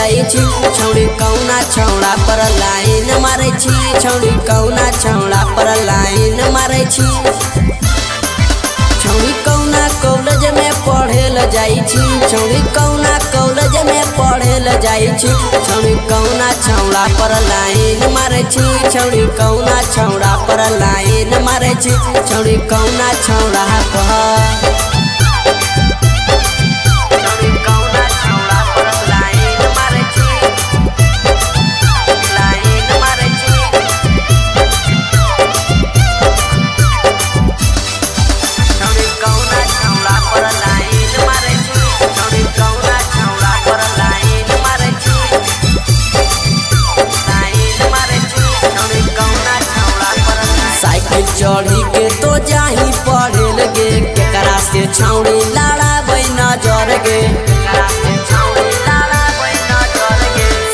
जाई छी छौड़ी कौना छौड़ा पर लाइन मारे छी छौड़ी कौना छौड़ा पर लाइन मारे छी छौड़ी कौना कॉलेज में पढ़े ल जाई छी छौड़ी कौना कॉलेज में पढ़े ल जाई छी छौड़ी कौना छौड़ा पर लाइन मारे छी छौड़ी कौना छौड़ा पर लाइन मारे छी छौड़ी कौना छौड़ा पर चढ़ी के तो जाही पढ़े लगे केकरा से छौड़ी लड़ाबै नजर गे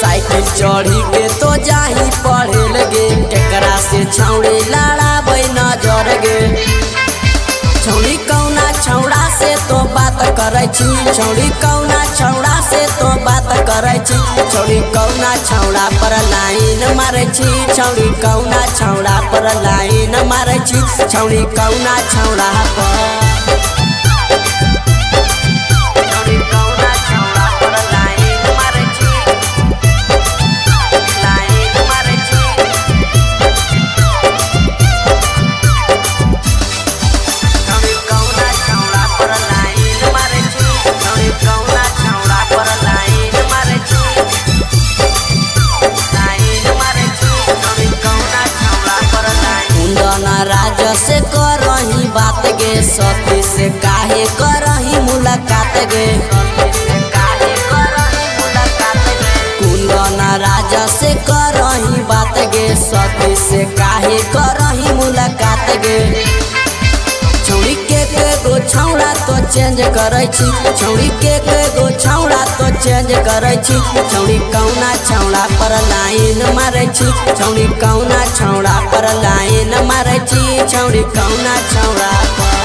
साइकिल चढ़ी के तो जाही पढ़े लगे केकरा से छौड़ी लड़ाबै नजर गे छौड़ी कौना छौड़ा से तो बात करे छी छौड़ी कौना छौड़ा से तो बात करे छी छौड़ी कौना छौड़ा पर लाइन मारे छी छौड़ी कौना छौड़ा पर लाइन मारे छी छौड़ी कौना छौड़ा पर राजा से करही बात गे सती से काहे करही मुलाकात गे कुंदना राजा से करही बात गे सती से काहे करही मुलाकात गे छौड़ी के गो छौड़ा तो चेंज करे छी छौड़ी के गो छौड़ा तो चेंज करे छी छौड़ी कौना छौड़ा पर लाइन मारे छी छौड़ी कौना छौड़ा पर लाइन मारे छी छौड़ी कौना छौड़ा पर